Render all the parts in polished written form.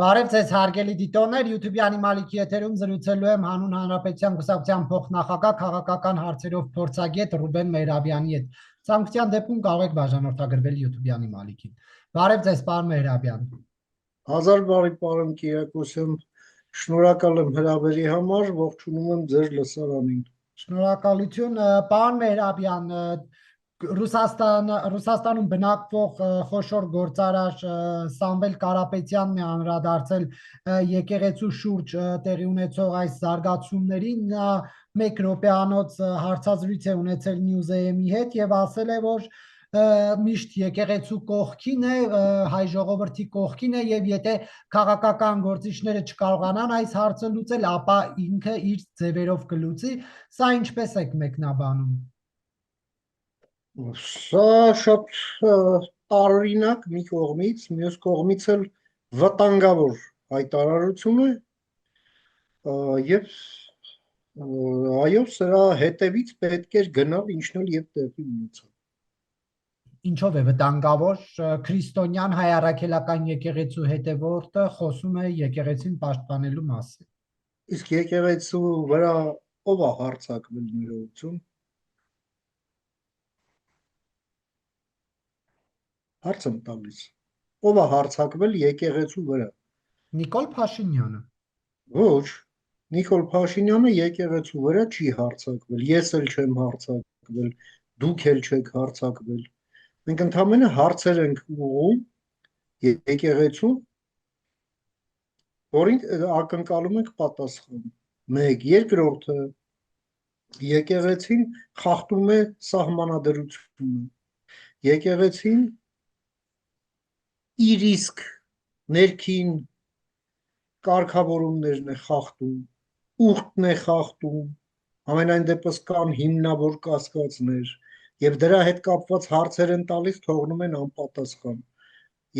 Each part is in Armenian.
Բարև ձեզ հարգելի դիտողներ, YouTube-յանի Մալիքի եթերում զրուցելու եմ Հանուն Հանրապետության Կուսակցության փոխնախագահ քաղաքական հարցերով փորձագետ Ռուբեն Մեհրաբյանի հետ։ Ցանկության դեպքում կարող եք բաժանորդագրվել YouTube-յանի Մալիքին։ Բարև ձեզ, պարոն Մեհրաբյան։ Հազար բարի պարոն Կիրակոսյան, շնորհակալ եմ հրավերի համար, ողջունում եմ ձեր լսարանին։ Շնորհակալություն, պարոն Մեհրաբյան, Ռուսաստանում բնակվող խոշոր գործարար Սամվել Կարապետյանն է անդրադարձել եկեղեցու շուրջ տեղի ունեցող այս զարգացումներին, նա մեկ րոպեանոց հարցազրույց է ունեցել Նյուզեեմի հետ եւ ասել է, որ միշտ եկեղեցու կողքին է, հայ ժողովրդի կողքին է եւ եթե քաղաքական գործիչները չկարողանան այս հարցը լուծել, ապա ինքը իր ձևերով կլուծի, սա ինչպես եք մեկնաբանում։ Սա շատ տարօրինակ մի կողմից, մյուս կողմից էլ վտանգավոր հայտարարություն է եւ այո, սրա հետևից պետք էր գնալ, ինչն էլ եւ տեղի ունեցավ։ Ինչով է վտանգավոր, քրիստոնյան հայ առաքելական եկեղեցու հետևորդը խոսում է եկեղեցին պաշտպանելու մասին։ Իսկ եկեղեցու վրա ով է հարձակվել ներողություն։ Հարց եմ տալիս։ Ով է հարձակվել եկեղեցու վրա։ Նիկոլ Փաշինյանը։ Ոչ, Նիկոլ Փաշինյանը եկեղեցու վրա չի հարձակվել։ Ես էլ չեմ հարձակվել, դուք էլ չեք հարձակվել։ Մենք ընդհանրապես հարցեր ենք ուղղում եկեղեցու, որին ակնկալում ենք պատասխան։ Մեկ, երկրորդը եկեղեցին խախտում է սահմանադրությունը։ Եկեղեցին իր իսկ ներքին կարգավորումներն է խախտում, ուխտն է խախտում, ամենայն դեպս կան հիմնավոր կասկածներ եւ դրա հետ կապված հարցեր են տալիս, թողնում են անպատասխան։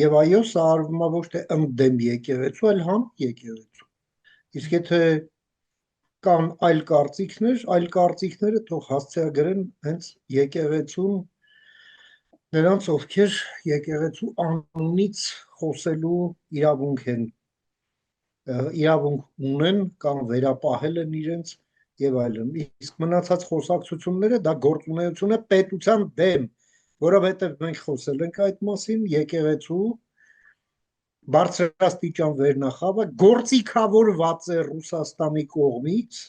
Եվ այո, սա արվում է ոչ թե ընդդեմ եկեղեցու, այլ համ եկեղեցու։ Իսկ եթե կան այլ կարծիքները թող հասցեագրեն հենց եկեղեցուն, նրանց ովքեր եկեղեցու անունից խոսելու իրավունք ունեն կամ վերապահել են իրենց եւ այլն։ Իսկ մնացած խոսակցությունները դա գործունեություն է պետության դեմ, որովհետեւ մենք խոսել ենք այդ մասին, եկեղեցու բարձրաստիճան վերնախավը գործիքավորված է Ռուսաստանի կողմից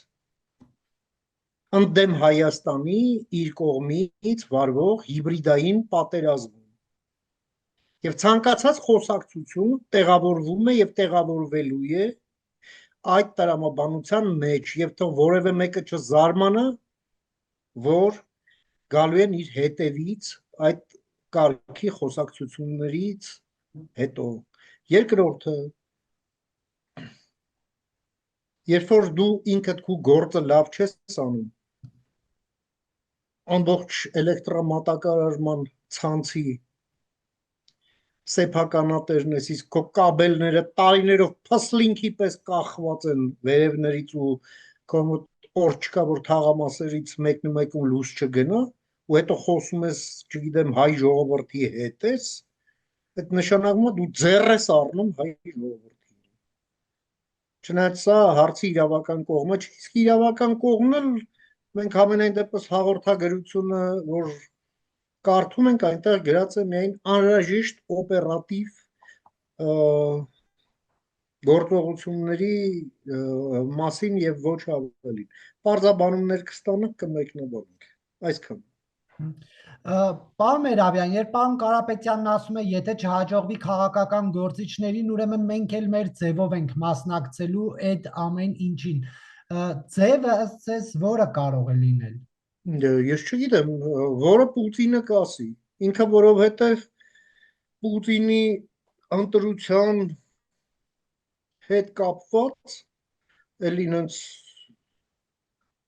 ընդդեմ Հայաստանի իր կողմից վարվող հիբրիդային պատերազմում։ Եվ ցանկացած խոսակցություն տեղավորվում է եւ տեղավորվելու է այդ տրամաբանության մեջ եւ թող որևէ մեկը չզարմանա, որ գալու են իր հետևից այդ կարգի խոսակցություններից հետո։ Երկրորդը, երբ որ դու ինքդ քու գործը լավ չես անում, ամբողջ էլեկտրամատակարարման ցանցի սեփականատերն ես, իսկ քո կաբելները տարիներով փսլինքի պես կախված են վերևներից ու քո օր չկա, որ թաղամասերից մեկում լույս չգնա, ու հետո խոսում ես, չգիտեմ, հայ ժողովրդի հետ ես, այդ նշանակում է դու ձեռ ես առնում հայ ժողովրդին։ Չնայած սա հարցի իրավական կողմը չէ, իսկ իրավական կողմն էլ մենք ամենայն դեպս հաղորդագրությունը, որ կարդում ենք, այնտեղ գրած է միայն անհրաժեշտ օպերատիվ գործողությունների մասին եւ ոչ ավելին։ Պարզաբանումներ կստանանք, կմեկնաբանենք։ Այսքան։ Պարոն Մեհրաբյան, երբ պարոն Կարապետյանն ասում է, եթե չհաջողվի քաղաքական գործիչներին, ուրեմն մենք էլ մեր ձևով ենք մասնակցելու այդ ամեն ինչին։ Ձևը ըստ որը կարող է լինել։ Ես չգիտեմ, որը Պուտինը կասի, ինքը որովհետև Պուտինի ընտրության հետ կապված էլի ինձ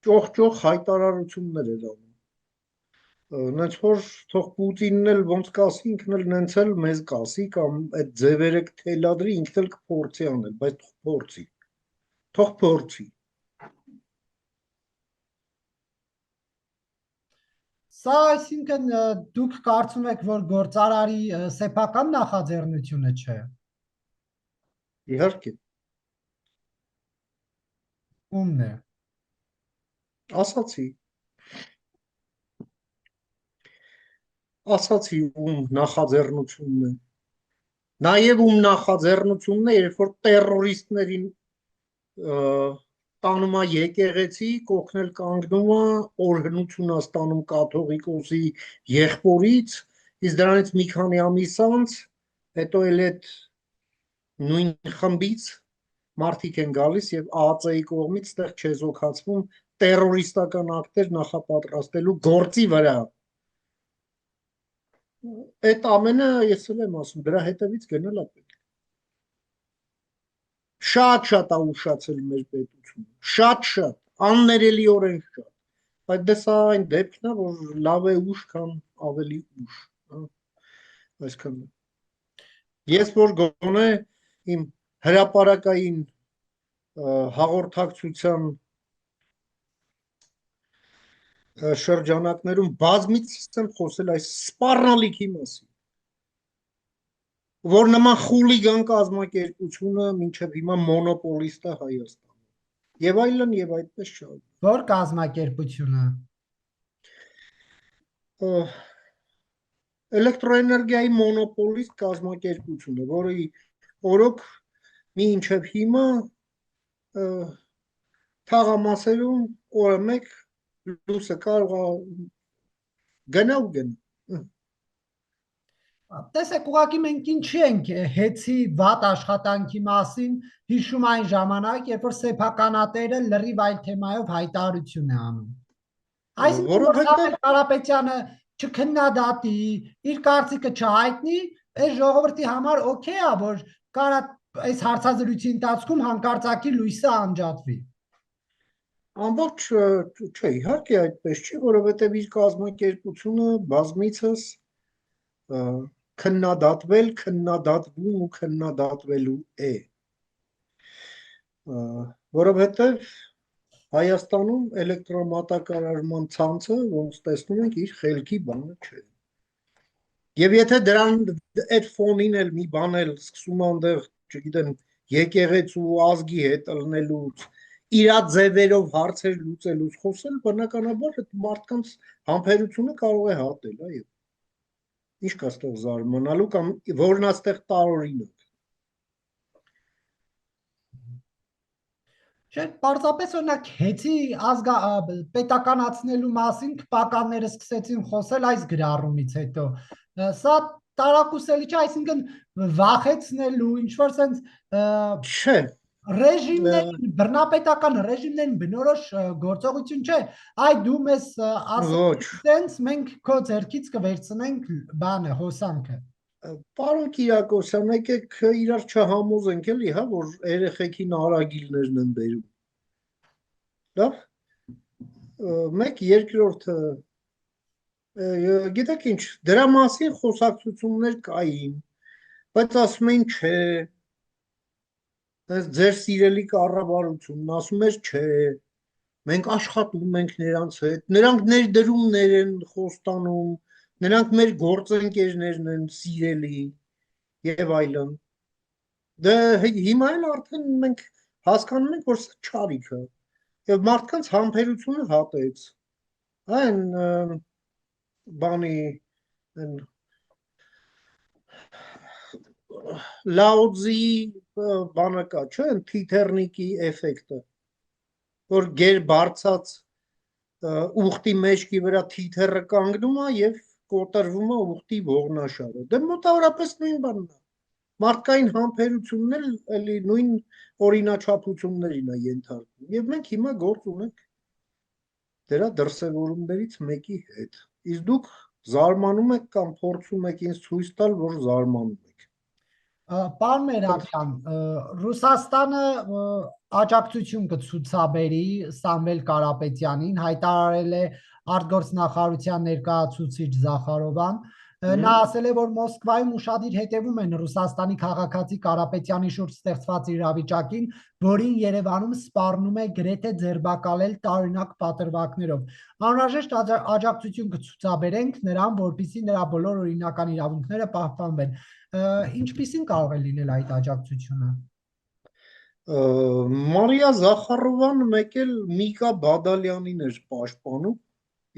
ճոխ հայտարարություններ էր անում։ Նենց որ թող Պուտինն էլ ոնց կասի, ինքն էլ նենց էլ մեզ կասի կամ այդ ձևերը կթելադրի, ինքն էլ կփորձի անել, բայց թող փորձի։ Սա այսինքն դուք կարծում եք, որ գործարարի սեփական նախաձեռնությունը չէ։ Իհարկե, Ումն է։ ասացի, ում նախաձեռնությունն է։ Նաև ում նախաձեռնությունն է, երբ որ տերրորիստներին տանում է եկեղեցի, կողքնել կանգնում է, օրհնություն է ստանում կաթողիկոսի եղբորից, իսկ դրանից մի քանի ամիս անց, հետո էլ այդ նույն խմբից մարդիկ են գալիս եւ ԱԱԾ-ի կողմից այդտեղ չեզոքացվում տերրորիստական ակտեր նախապատրաստելու գործի վրա։ Այդ ամենը ես էլ եմ ասում, դրա հետևից գնալ է պետք։ Շատ է ուշացել մեր պետությունը, շատ, աններելիորեն շատ, բայց դե սա այն դեպքն է, որ լավ է ուշ, քան ավելի ուշ, այսքան։ Ես որ գոնե իմ հրապարակային հաղորդակցության շրջանակներում բազմիցս եմ խոսել այս սպառնալիքի մասին, որ նման խուլիգան կազմակերպությունը մինչև հիմա մոնոպոլիստ է Հայաստանում։ Եվ այլն եւ այդպես շարունակ։ Որ կազմակերպությունը։ Էլեկտրոէներգիայի մոնոպոլիստ կազմակերպությունը, որի օրոք մինչև հիմա թաղամասերում օրը մեկ լույսը կարող է գնա ու գնա։ Տեսեք, ուղղակի մենք ինչի ենք հեծի վատ աշխատանքի մասին հիշում այն ժամանակ, երբ որ սեփականատերը լրիվ այլ թեմայով հայտարարություն է անում։ Այսինքն, որ Սամվել Կարապետյանը չքննադատի, իր կարծիքը չհայտնի, այս ժողովրդի համար օքեյ է, որ կարա այս հարցազրույցի ընթացքում հանկարծակի լույսը անջատվի։ Ամբողջ չէ, իհարկե այդպես չի, որովհետև իր կազմակերպությունը բազմիցս քննադատվել, քննադատվում ու քննադատվելու է։ Որովհետև Հայաստանում էլեկտրոմատակարարման ցանցը, ոնց տեսնում ենք, իր խելքի բանը չէ։ Եվ եթե դրան այդ ֆոնին էլ մի բան էլ սկսում անդեղ, չգիտեմ, եկեղեցու ազգի հետ ըլնելուց, իրա ձևերով հարցեր լուծելուց խոսել, բնականաբար այդ մարդկանց համբերությունը կարող է հատել, այո։ Ինչ կա ստեղ զարմանալու կամ որն է ստեղ տարօրինակ։ Չէ, պարզապես օրինակ հեծի պետականացնելու մասին քպականները սկսեցին խոսել այս գրառումից հետո։ Սա տարակուսելի չէ, այսինքն վախեցնելու, ինչ որ sense չէ, ռեժիմներին, բռնապետական ռեժիմներին բնորոշ գործողություն չէ, այ դու մեզ ասես մենք քո ձեռքից կվերցնենք բանը, հոսանքը։ Պարոն Կիրակոսյան, եկեք իրար չհամոզենք էլի, հա, որ երեխեքին արագիլներն են բերում։ Լավ։ Մեկ երկրորդը գիտեք ինչ, դրա մասին խոսակցություններ կային, բայց ասում էին չէ, ձեր սիրելի կառավարությունն ասում էր չէ, մենք աշխատում ենք նրանց հետ, նրանք ներդրումներ են խոստանում, նրանք մեր գործընկերներն են սիրելի եւ այլն։ Դե հիմա էլ արդեն մենք հասկանում ենք, որ սա չարիք է եւ մարդկանց համբերությունը հատեց։ Այն բանի Լաոձի բանը կա, չէ՞, թիթեռնիկի էֆեկտը, որ գեր բարձած ուխտի մեջքի վրա թիթեռը կանգնում է եւ կոտրվում է ուխտի ողնաշարը։ Դե մոտավորապես նույն բանն է։ Մարդկային համբերությունն էլ էլի նույն օրինաչափություններին է ենթարկվում եւ մենք հիմա գործ ունենք դրա դրսևորումներից մեկի հետ։ Իսկ դուք զարմանում եք կամ փորձում եք ինձ ցույց տալ, որ զարմանում եք։ Պարոն Մերաքյան, Ռուսաստանը աջակցություն կցուցաբերի Սամվել Կարապետյանին, հայտարարել է արտգործնախարարության ներկայացուցիչ Զախարովան։ Նա ասել է, որ Մոսկվայում ուշադիր հետևում են Ռուսաստանի քաղաքացի Կարապետյանի շուրջ ստեղծված իրավիճակին, որին Երևանում սպառնում է գրեթե ձերբակալել տարօրինակ պատրվակներով։ Անհրաժեշտ աջակցություն կցուցաբերենք նրան, որպեսզի նրա բոլոր օրինական իրավունքները պահպանվեն։ Ինչպիսին կարող է լինել այդ աջակցությունը։ Մարիա Զախարովան մեկ էլ Միկա Բադալյանին էր պաշտպանում,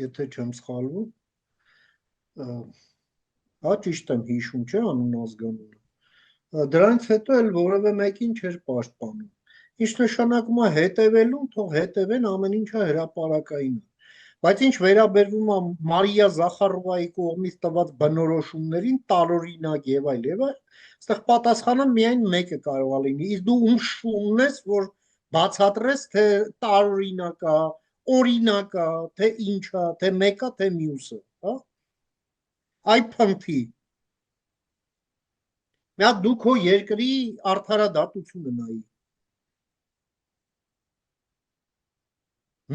եթե չեմ սխալվում։ Հա ճիշտ եմ հիշում, չէ՞ անուն ազգանունը։ Դրանից հետո էլ որևէ մեկին չէր պաշտպանում։ Ինչ նշանակում է հետևելուն, թող հետևեն, ամեն ինչը հրապարակային է։ Բայց ինչ վերաբերվում է Մարիա Զախարովայի կողմից տված բնորոշումներին, տարօրինակ եւ այլ, այստեղ պատասխանը միայն մեկը կարող է լինի։ Իսկ դու ում շունն ես, որ բացատրես, թե տարօրինակ է, օրինակ է, թե ինչ է, թե մեկը, թե մյուսը, հա։ Այ փնթի։ Մի հատ դու քո երկրի արդարադատությունը նայի։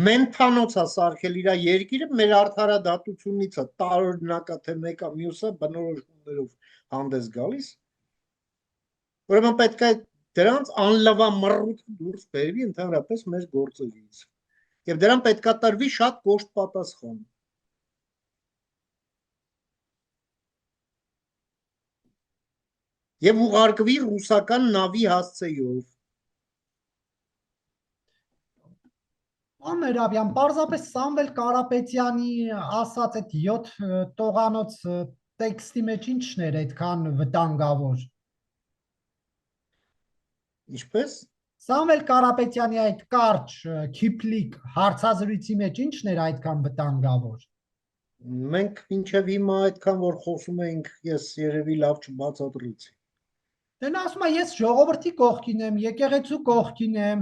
Մենթանոց է սարքել իր երկիրը մեր արդարադատությունից է, տարօրինակ է, թե մեկը մյուսը բնորոշումներով հանդես գալիս։ Ուրեմն պետք է դրանց անլավամռութը դուրս բերվի ընդհանրապես մեր գործերից։ Եվ դրան պետք է տրվի շատ կոշտ պատասխան։ Եվ ուղարկվի ռուսական նավի հասցեով։ Ամերավյան, պարզապես Սամվել Կարապետյանի ասած այդ 7 տողանոց տեքստի մեջ ինչն էր այդքան վտանգավոր։ Ինչպես։ Սամվել Կարապետյանի այդ կարճ քիփլիկ հարցազրույցի մեջ ինչն էր այդքան վտանգավոր։ Մենք մինչև հիմա այդքան որ խոսում ենք, ես երևի լավ չբացատրեցի։ Դե նա ասում է ես ժողովրդի կողքին եմ, եկեղեցու կողքին եմ,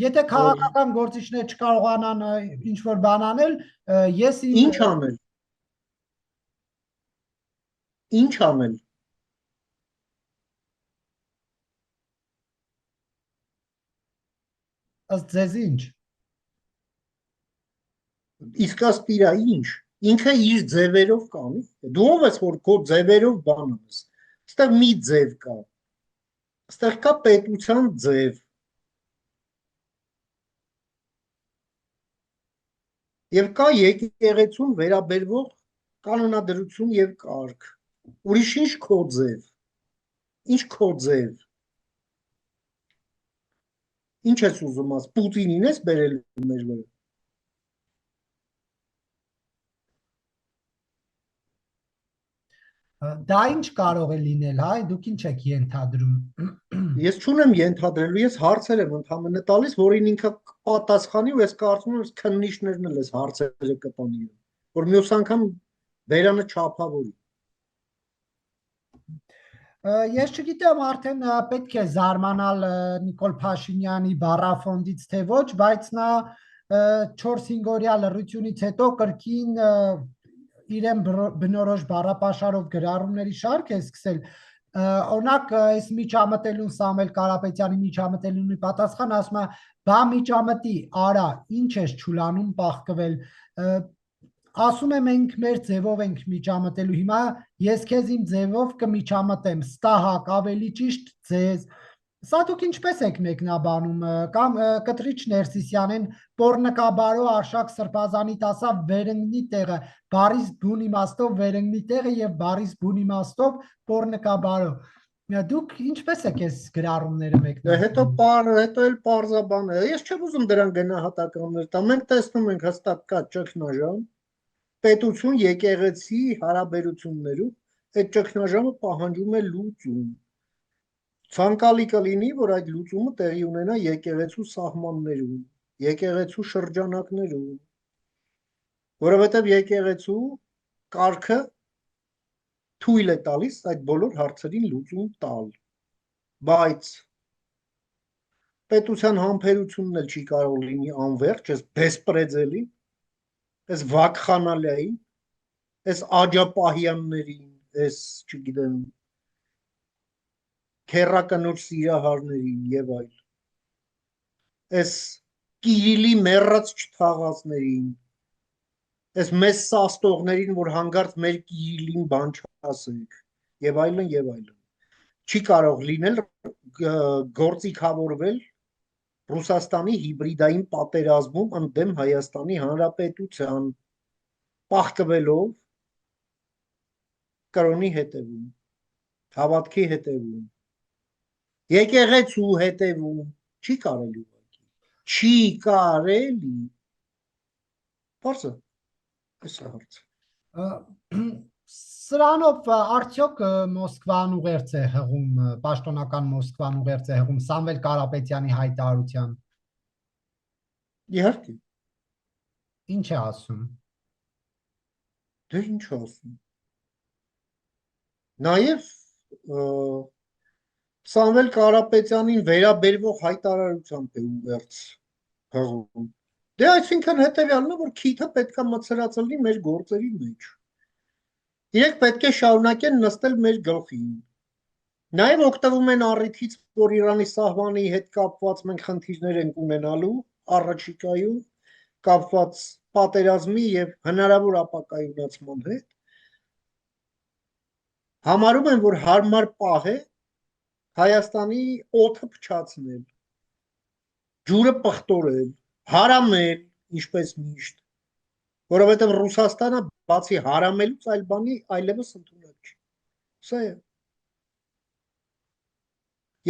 եթե քաղաքական գործիչներ չկարողանան ինչ որ բան անել, ես Ինչ անել։ Ինչ անել։ Ըստ ձեզ ինչ։ Իսկ ըստ իրա ինչ։ Ինքը իր ձևերով կանի։ Դու ով ես որ քո ձևերով բան անես։ Այստեղ մի ձև կա։ Այստեղ կա պետության ձև։ Եվ կա եկեղեցուն վերաբերվող կանոնադրություն եւ կարգ։ Ուրիշ ինչ քո ձև։ Ինչ քո ձև։ Ինչ ես ուզում աս Պուտինին ես բերել մեր վրա։ Դա ինչ կարող է լինել, հայ, դուք ինչ եք ենթադրում։ Ես չունեմ ենթադրելու, ես հարցեր եմ ընդհանրապես տալիս, որին ինքը պատասխանի ու ես կարծում եմ քննիչներն էլ էս հարցերը կտանի, որ մյուս անգամ բերանը չափավորի։ Ես չգիտեմ արդեն պետք է զարմանալ Նիկոլ Փաշինյանի բառաֆոնդից թե ոչ, բայց նա 4-5 օրյա լռությունից հետո կրկին իրեն բնորոշ բառապաշարով գրառումների շարք է սկսել։ Օրինակ այս միջամտելուն Սամվել Կարապետյանի միջամտելունի պատասխան ասում է բա միջամտի արա ինչ ես չուլանում պախկվել, ասում եմ մենք մեր ձևով ենք միջամտելու, հիմա ես քեզ իմ ձևով կմիջամտեմ, ստահակ ավելի ճիշտ ձեզ։ Սա դուք ինչպես եք մեկնաբանում, կամ կտրիչ Ներսիսյանեն պոռնկաբարո Արշակ Սրբազանի տասա վերընկնի տեղը, բարիս բուն իմաստով վերընկնի տեղը եւ բարիս բուն իմաստով պոռնկաբարո։ Դուք ինչպես եք այս գրառումները մեկնաբանում։ Հետո էլ պարզաբան է։ Ես չեմ ուզում դրան գնահատականներ տամ։ Մենք տեսնում ենք հստակ կա ճգնաժամ, պետություն եկեղեցի հարաբերություններում այդ ճգնաժամը պահանջում է լուծում։ Ցանկալի կլինի, որ այդ լուծումը տեղի ունենա եկեղեցու սահմաններում, եկեղեցու շրջանակներում, որովհետև եկեղեցու կարգը թույլ է տալիս այդ բոլոր հարցերին լուծում տալ, բայց պետության համբերությունն էլ չի կարող լինի անվերջ, այս բեսպրեդելի, այս վակխանալային, այս աջապահյաններին, այս, չգիտեմ, քերակնոջ սիրահարներին եւ այլ։ Այս Կիրիլի մեռած չթաղածներին, այս մեծ սաստողներին, որ հանգարց մեր Կիրիլին բան չասենք, եւ այլն եւ այլն։ Չի կարող լինել գործիքավորվել Ռուսաստանի հիբրիդային պատերազմում ընդդեմ Հայաստանի Հանրապետության, պահկվելով կրոնի հետևում, հավատքի հետևում։ Եկեղեցու հետևում չի կարելի ուղղակի։ Չի կարելի։ Բարձր, այս է հարցը։ Սրանով արդյոք Մոսկվան ուղերձ է հղում, պաշտոնական Մոսկվան ուղերձ է հղում Սամվել Կարապետյանի հայտարարության։ Իհարկե, Ինչ է ասում։ դե ինչ ասում։ Նաև Սամվել Կարապետյանին վերաբերվող հայտարարությամբ է ուղերձ հղում։ Դե այսինքն հետևյալն է, որ քիթը պետք է մցրած լինի մեր գործերի մեջ։ Իրենք պետք է շարունակեն նստել մեր գլխին։ Նաև օգտվում են առիթից, որ Իրանի սահմանի հետ կապված մենք խնդիրներ ենք ունենալու առաջիկայում, կապված պատերազմի եւ հնարավոր ապակայունացման հետ։ Համարում են, որ հարմար պահ է Հայաստանի օդը փչացնել, ջուրը պղտորել, հարամել, ինչպես միշտ, որովհետև Ռուսաստանը բացի հարամելուց այլ բանի այլևս ընդունակ չի։ Սա է։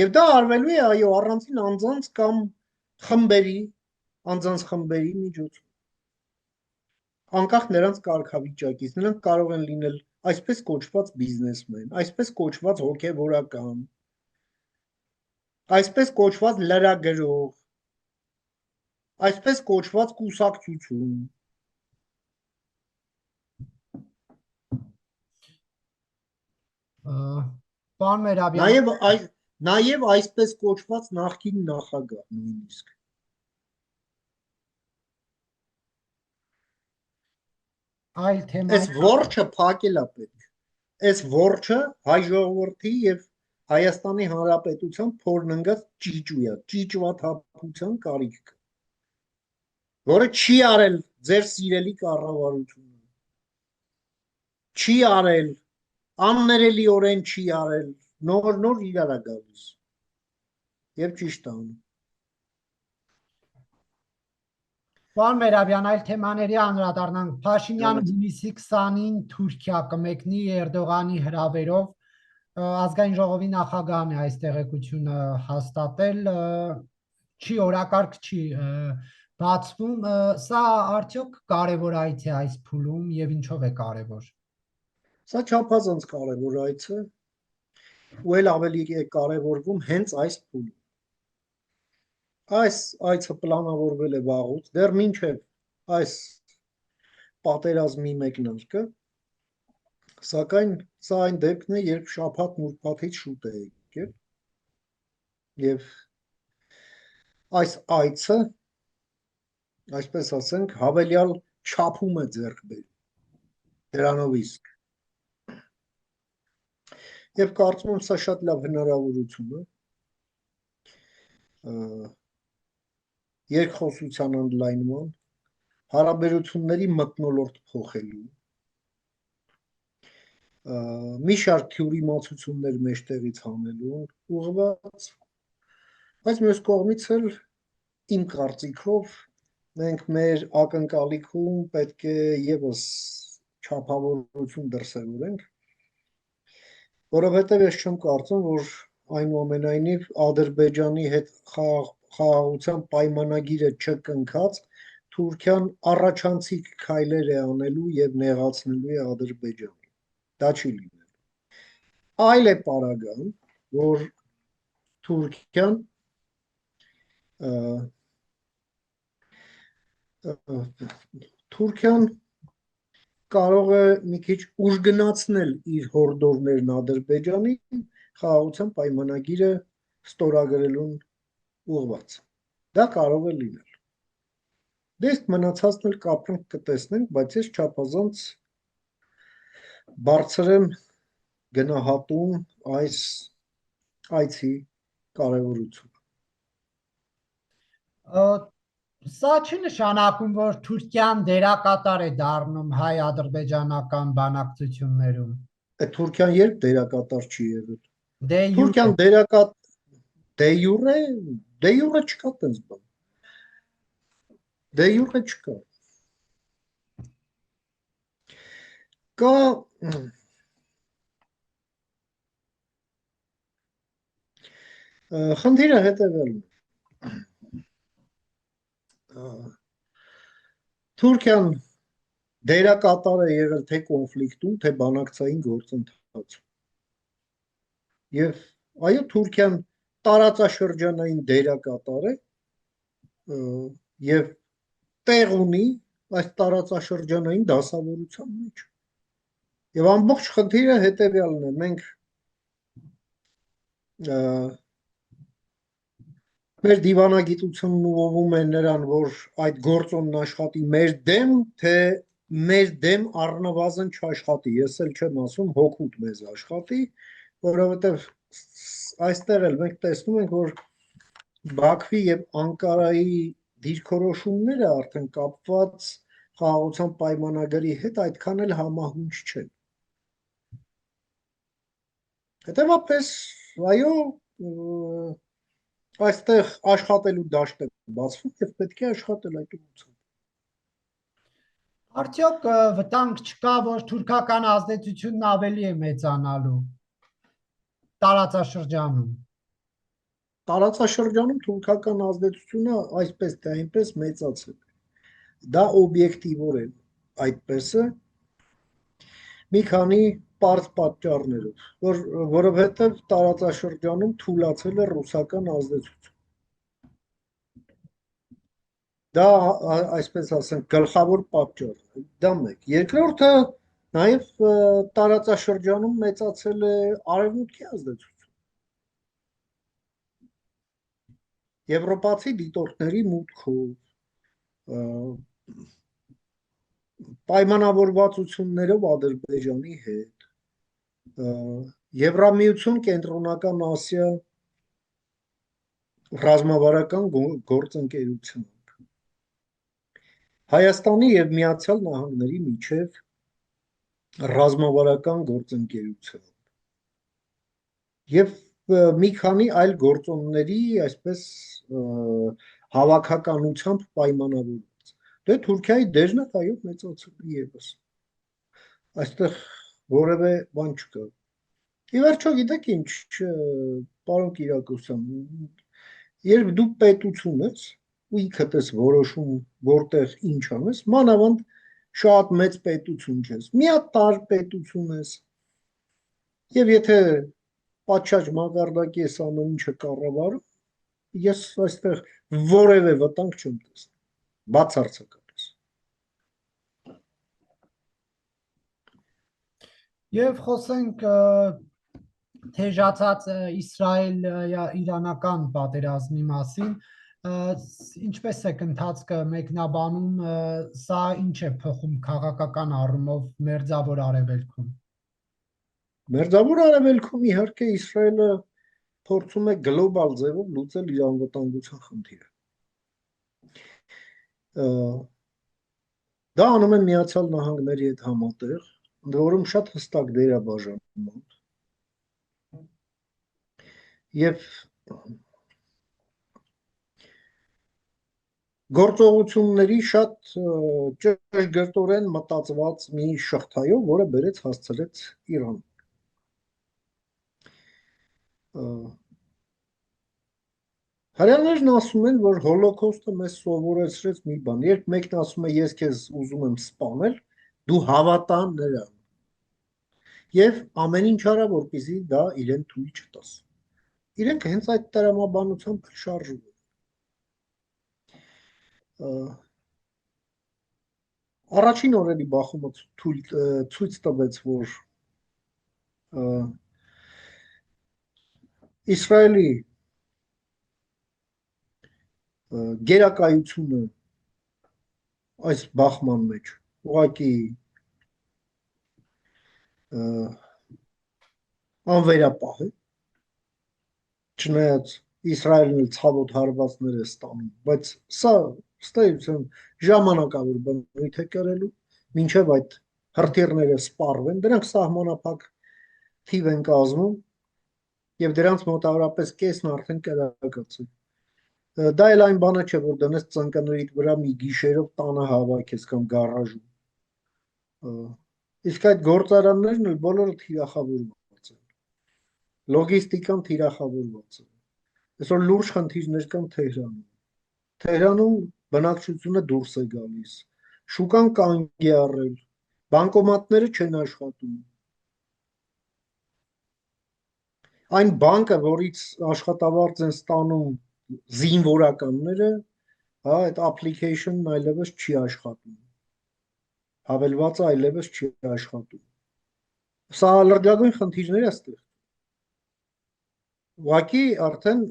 Եվ դա արվելու է, այո, առանցին անձանց կամ խմբերի, անձանց խմբերի միջոցով։ Անկախ նրանց կարգավիճակից, նրանք կարող են լինել այսպես կոչված բիզնեսմեն, այսպես կոչված հոգևորական, այսպես կոչված լրագրող, այսպես կոչված կուսակցություն։ Պարոն Մերաբյան, Նաև այսպես կոչված նախկին նախագահ նույնիսկ։ այլ թեմա։ Այս որջը փակել է պետք։ Այս որջը հայ ժողովրդի եւ Հայաստանի Հանրապետության փորն ընկած ճիճու է, ճիճվաթափության կարիք կա, որը չի արել ձեր սիրելի կառավարությունը։ Չի արել, աններելիորեն չի արել, նոր իրար է գալիս։ Եվ ճիշտ անում։ Պարոն Մերաբյան, այլ թեմաների անդրադառնանք։ Փաշինյանը հունիսի 20-ին Թուրքիա կմեկնի Էրդողանի հրավերով, ազգային ժողովի նախագահն է այս տեղեկությունը հաստատել, չի օրակարգ չի բացվում, սա արդյոք կարևոր այց է այս փուլում եւ ինչով է կարևոր։ Սա չափազանց կարևոր այց է, ու էլ ավելի է կարևորվում հենց այս փուլում։ Այս այցը պլանավորվել է վաղուց, դեռ մինչև այս պատերազմի մեկնարկը, սակայն սա այն դեպքն է, երբ շաբաթն ուրբաթից շուտ է եկել, եւ այս այցը, այսպես ասենք, հավելյալ չափում է ձեռք բերում, դրանով իսկ։ Եվ կարծում եմ, սա շատ լավ հնարավորություն է երկխոսության ընդլայնման, հարաբերությունների մթնոլորտ փոխելու, մի շարք թյուրիմացություններ մեջտեղից հանելու ուղղված, բայց մյուս կողմից էլ իմ կարծիքով մենք մեր ակնկալիքում պետք է եւս չափավորություն դրսևորենք, որովհետև ես չեմ կարծում, որ այնուամենայնիվ Ադրբեջանի հետ խաղաղության պայմանագիրը չկնքած Թուրքիան առաջանցիկ քայլեր է անելու եւ նեղացնելու է Ադրբեջանը։ Դա չի լինելու։ Այլ է պարագան, որ Թուրքիան կարող է մի քիչ ուժգնացնել իր հորդորներն Ադրբեջանին խաղաղության պայմանագիրը ստորագրելուն ուղղված։ Դա կարող է լինել։ Դե իսկ մնացածն էլ կապրենք կտեսնենք, բայց ես չափազանց բարձր եմ գնահատում այս այցի կարևորությունը։ Սա չի նշանակում, որ Թուրքիան դերակատար է դառնում հայ-ադրբեջանական բանակցություններում։ Թուրքիան երբ դերակատար չի եղել։ Դե Թուրքիան դե յուրե չկա տես բան։ Դե յուրե չկա։ Կա Խնդիրը հետևելն է։ Թուրքիան դերակատար է եղել թե կոնֆլիկտում, թե բանակցային գործընթացում։ Եվ այո, Թուրքիան տարածաշրջանային դերակատար է եւ տեղ ունի այս տարածաշրջանային դասավորության մեջ։ Եվ ամբողջ խնդիրը հետևյալն է. մենք մեր դիվանագիտությունն ուղղվում է նրան, որ այդ գործոնն աշխատի մեր դեմ, թե մեր դեմ առնվազն չաշխատի։ Ես էլ չեմ ասում հօգուտ մեզ աշխատի, որովհետև այստեղ էլ մենք տեսնում ենք, որ Բաքվի եւ Անկարայի դիրքորոշումները արդեն կապված խաղաղության պայմանագրի հետ այդքան էլ համահունչ չեն։ Հետևաբար, այո, այստեղ աշխատելու դաշտ է բացվում եւ պետք է աշխատել այդ ուղղությամբ։ Արդյոք վտանգ չկա, որ թուրքական ազդեցությունն ավելի է մեծանալու տարածաշրջանում։ Տարածաշրջանում թուրքական ազդեցությունը այսպես թե այնպես մեծացել է։ Դա օբյեկտիվորեն այդպես է մի քանի պարզ պատճառներով, որովհետև տարածաշրջանում թուլացել է ռուսական ազդեցություն։ Դա այսպես ասենք գլխավոր պատճառն է, դա մեկ։ Երկրորդը նաև տարածաշրջանում մեծացել է արևմուտքի ազդեցություն։ Եվրոպացի դիտորդների մուտքով, պայմանավորվածություններով Ադրբեջանի հետ, Եվրամիություն Կենտրոնական Ասիա ռազմավարական գործընկերություն, Հայաստանի եւ Միացյալ Նահանգների միջև ռազմավարական գործընկերություն եւ մի քանի այլ գործոնների այսպես հավաքականությամբ պայմանավորված։ Դե Թուրքիայի դերն է այո մեծացել եւս։ Այստեղ որևէ բան չկա։ Ի վերջո գիտեք ինչ, պարոն Կիրակոսյան, երբ դու պետություն ես ու ինքդ ես որոշում որտեղ ինչ անես, մանավանդ շատ մեծ պետություն չես, մի հատ տար պետություն ես, եւ եթե պատշաճ մակարդակի ես ամեն ինչը կառավարում, ես այստեղ որևէ վտանգ չեմ տեսնում, բացարձակապես։ Եվ խոսենք թեժացած Իսրայել-իրանական պատերազմի մասին, ինչպես է ընթացքը մեկնաբանում, սա ինչ է փոխում քաղաքական առումով Մերձավոր Արևելքում։ Մերձավոր Արևելքում իհարկե Իսրայելը փորձում է գլոբալ ձևով լուծել իր անվտանգության խնդիրը։ Դա անում են Միացյալ Նահանգների հետ համատեղ, ընդ որում շատ հստակ դերաբաժանումով։ Եվ գործողությունների շատ ճշգրտորեն մտածված մի շղթայով, որը բերեց հասցրեց Իրան։ Հրեաներն ասում են, որ հոլոկոստը մեզ սովորեցրեց մի բան, երբ մեկն ասում է ես քեզ ուզում եմ սպանել, դու հավատա նրան։ Եվ ամեն ինչ արա, որպեսզի դա իրեն թույլ չտաս։ Իրենք հենց այդ տրամաբանությամբ շարժվում են։ Առաջին օրերի բախումը ցույց տվեց, որ Իսրայելի գերակայությունը այս բախման մեջ ուղղակի անվերապահ է, չնայած Իսրայելն էլ ցավոտ հարվածներ է ստանում, բայց սա ստեյցիոն ժամանակավոր բնույթ է կրելու, մինչև այդ հրթիռները սպառվեն, դրանք սահմանափակ թիվ են կազմում եւ դրանց մոտավորապես կեսն արդեն կրակած է։ Դա էլ այն բանը չէ, որ դնես ծնկներիդ վրա մի գիշերով տանը հավաքես կամ գարաժում։ Իսկ այդ գործարաններն էլ բոլորը թիրախավորված են։ Լոգիստիկան թիրախավորված է։ Այսօր լուրջ խնդիրներ կան Թեհրանում։ Թեհրանում բնակչությունը դուրս է գալիս, շուկան կանգ է առել, բանկոմատները չեն աշխատում։ Այն բանկը, որից աշխատավարձ են ստանում զինվորականները, հա, այդ application-ն այլևս չի աշխատում։ Հավելվածը այլևս չի աշխատում։ Սա լրջագույն խնդիրներ է ստեղծում։ Ուղղակի արդեն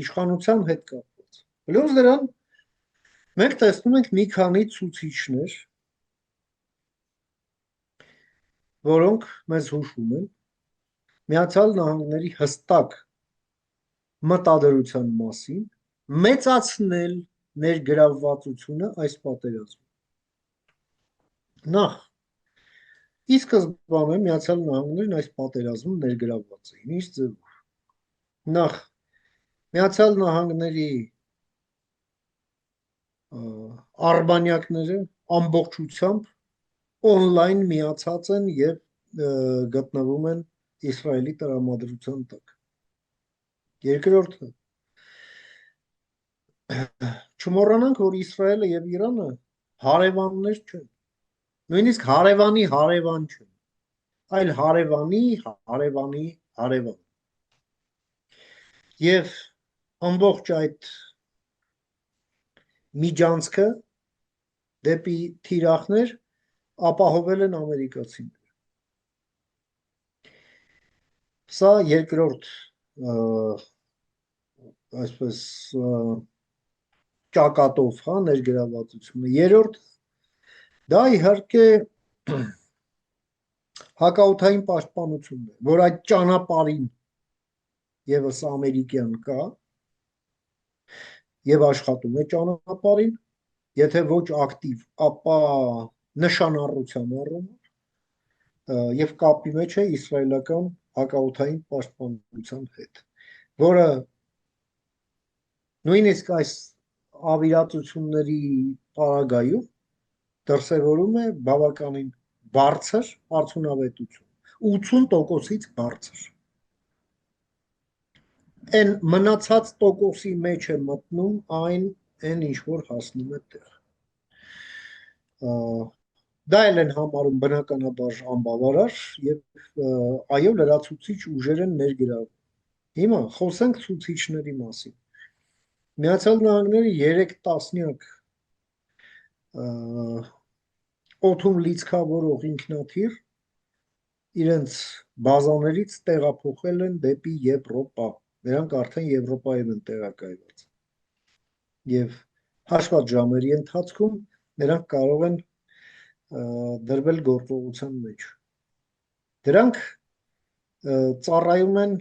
իշխանության հետ կապված։ Պլյուս դրան մենք տեսնում ենք մի քանի ցուցիչներ, որոնք մեզ հուշում են Միացյալ Նահանգների հստակ մտադրության մասին մեծացնել ներգրավվածությունը այս պատերազմում։ Նախ ի սկզբանե Միացյալ Նահանգներն այս պատերազմում ներգրավված էին։ Ինչ ձևով։ Նախ Միացյալ Նահանգների արբանյակները ամբողջությամբ on-line միացած են եւ գտնվում են Իսրայելի տրամադրության տակ։ Երկրորդը չմոռանանք, որ Իսրայելը եւ Իրանը հարևաններ չեն։ Նույնիսկ հարևանի հարևան չեն, այլ հարևանի հարևան։ Եվ ամբողջ այդ միջանցքը դեպի թիրախներ ապահովել են ամերիկացիները։ Սա երկրորդ այսպես ճակատով, հա, ներգրավվածությունը։ Երրորդ դա իհարկե հակաօդային պաշտպանությունն է, որ այդ ճանապարհին եւս ամերիկյան կա եւ աշխատում է ճանապարհին, եթե ոչ ակտիվ, ապա նշանառության առումով եւ կապի մեջ է իսրայելական հակաօդային պաշտպանության հետ, որը նույնիսկ այս ավիրացությունների պարագայում դրսևորում է բավականին բարձր արդյունավետություն, 80%-ից բարձր։ Այն մնացած տոկոսի մեջ է մտնում այն ինչ որ հասնում է տեղ։ Դա էլ են համարում բնականաբար անբավարար եւ այո լրացուցիչ ուժեր են ներգրավում։ Հիմա խոսենք ցուցիչների մասին։ Միացյալ Նահանգները 3 տասնյակ օդում լիցքավորող ինքնաթիռ իրենց բազաներից տեղափոխել են դեպի Եվրոպա։ Նրանք արդեն Եվրոպայում են տեղակայված։ Եվ հաշված ժամերի ընթացքում նրանք կարող են դրվել գործողության մեջ։ Դրանք ծառայում են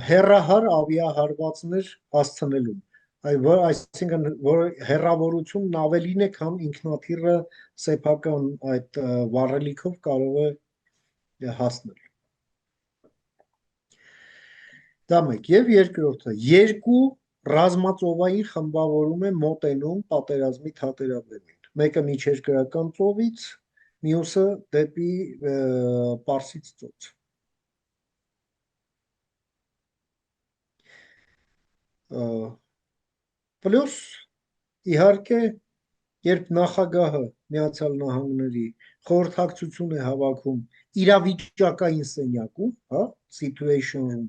հեռահար ավիահարվածներ հասցնելուն, այսինքն որ հեռավորությունն ավելին է, քան ինքնաթիռը սեփական այդ վառելիքով կարող է հասնել։ Դա մեկ եւ երկրորդը երկու ռազմածովային խմբավորում է մոտենում պատերազմի թատերաբեմին։ Մեկը միջերկրական ծովից, մյուսը դեպի Պարսից ծոց։ Պլյուս իհարկե երբ նախագահը Միացյալ Նահանգների խորհրդակցություն է հավաքում իրավիճակային սենյակում, հա, situation room,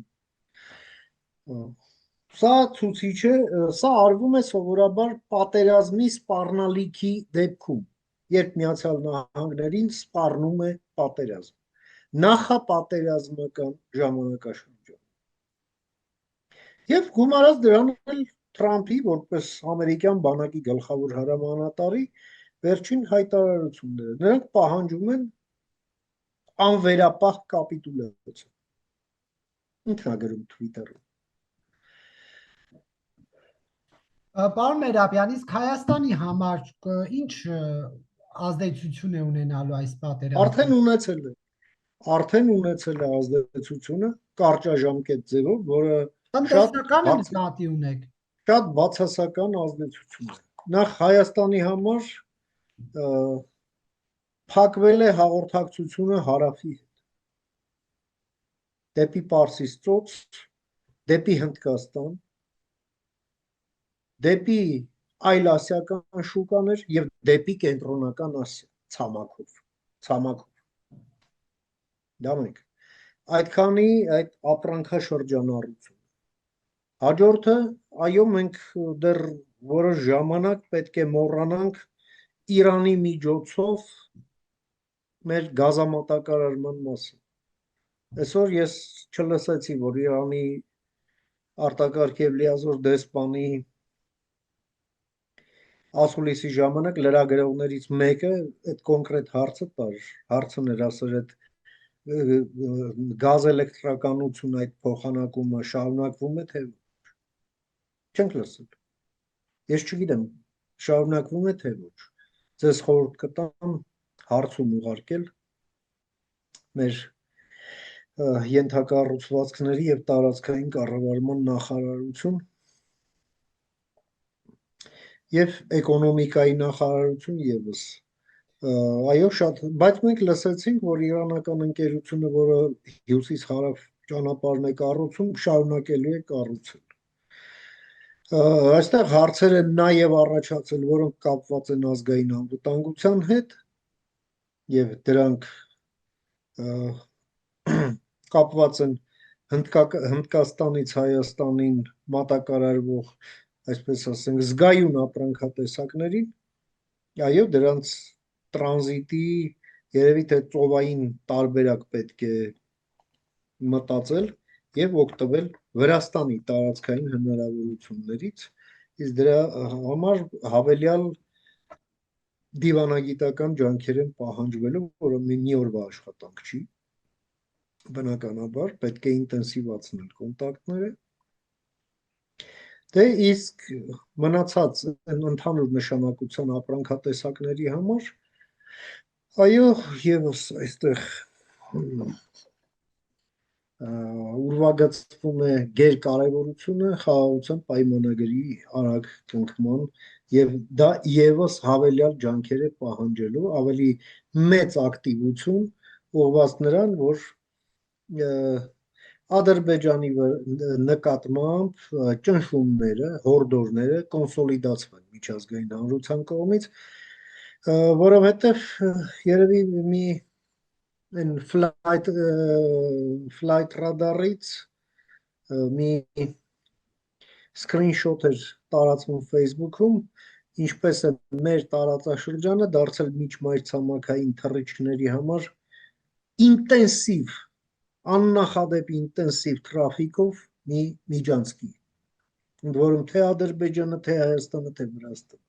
սա ցուցիչ է, սա արվում է սովորաբար պատերազմի սպառնալիքի դեպքում, երբ Միացյալ Նահանգներին սպառնում է պատերազմ, նախապատերազմական ժամանակաշրջան։ Եվ գումարած դրան էլ Թրամփի որպես ամերիկյան բանակի գլխավոր հրամանատարի վերջին հայտարարությունները։ Նրանք պահանջում են անվերապահ կապիտուլյացիա։ Ինքնագրում Twitter-ում։ Պարոն Մերաբյան, իսկ Հայաստանի համար ինչ ազդեցություն է ունենալու այս պատերազմը։ Արդեն ունեցել է ազդեցությունը կարճաժամկետ ձևով, որը տնտեսական նկատի ունեք։ Շատ բացասական ազդեցություն է։ Նախ Հայաստանի համար փակվել է հաղորդակցությունը հարավի հետ։ Դեպի Պարսից ծոց դեպի Հնդկաստան, դեպի այլ ասիական շուկաներ եւ դեպի կենտրոնական Ասիա ցամաքով։ Դա մենք այդքանի այդ ապրանքաշրջանառություն։ Հաջորդը, այո, մենք դեռ որոշ ժամանակ պետք է մոռանանք Իրանի միջոցով մեր գազամատակարարման մասին։ Այսօր ես չլսեցի, որ Իրանի արտակարգ եւ լիազոր դեսպանի ասուլիսի ժամանակ լրագրողներից մեկը այդ կոնկրետ հարցը տար, հարցը էր ասել այդ գազ էլեկտրականություն այդ փոխանակումը շարունակվում է թե ոչ։ Չենք լսել։ Ես չգիտեմ, շարունակվում է թե ոչ։ Ձեզ խորհուրդ կտամ հարցում ուղարկել մեր ենթակառուցվածքների եւ տարածքային կառավարման նախարարություն եւ էկոնոմիկայի նախարարություն եւս այո շատ, բայց մենք լսեցինք, որ իրանական ընկերությունը, որը հյուսիս-հարավ ճանապարհն է կառուցում, շարունակելու է կառուցել։ Այստեղ հարցեր են նաեւ առաջացել, որոնք կապված են ազգային անվտանգության հետ եւ դրանք կապված են Հնդկաստանից Հայաստանին մատակարարվող, այսպես ասենք, զգայուն ապրանքատեսակներին, այո, դրանց տրանզիտի երևի թե ծովային տարբերակ պետք է մտածել եւ օգտվել Վրաստանի տարածքային հնարավորություններից, իսկ դրա համար հավելյալ դիվանագիտական ջանքեր են պահանջվելու, որը մի օրվա աշխատանք չի, բնականաբար պետք է ինտենսիվացնել կոնտակտները։ Դե իսկ մնացած ընդհանուր նշանակության ապրանքատեսակների համար այո, եւս այստեղ ուրվագծվում է գերկարևորությունը խաղաղության պայմանագրի արագ կնքման եւ դա եւս հավելյալ ջանքեր է պահանջելու, ավելի մեծ ակտիվություն ուղղված նրան, որ Ադրբեջանի նկատմամբ ճնշումները, հորդորները կոնսոլիդացվեն միջազգային հանրության կողմից, որովհետև երևի մի այն flight radarից մի screenshot էր տարածվում Facebook-ում, ինչպես է մեր տարածաշրջանը դարձել միջմայրցամաքային թռիչքների համար ինտենսիվ աննախադեպ ինտենսիվ տրաֆիկով մի միջանցքի, ընդ որում թե Ադրբեջանը, թե Հայաստանը, թե Վրաստանը։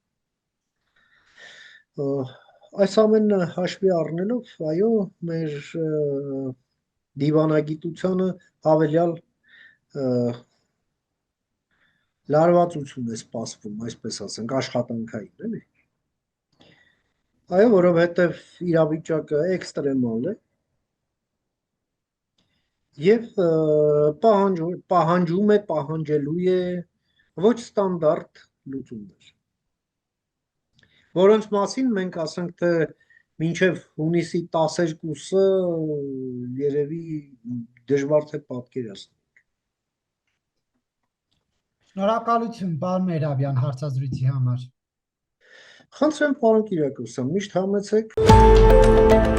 Այս ամենը հաշվի առնելով, այո, մեր դիվանագիտությանը հավելյալ լարվածություն է սպասվում, այսպես ասենք, աշխատանքային, էլի։ Այո, որովհետև իրավիճակը էքստրեմալ է եւ պահանջելու է ոչ ստանդարտ լուծումներ, որոնց մասին մենք ասենք թե մինչև հունիսի 12-ը երևի դժվար թե պատկերացնենք։ Շնորհակալություն, պարոն Մերաբյան, հարցազրույցի համար։ Խնդրեմ, պարոն Կիրակոսյան, միշտ համեցեք։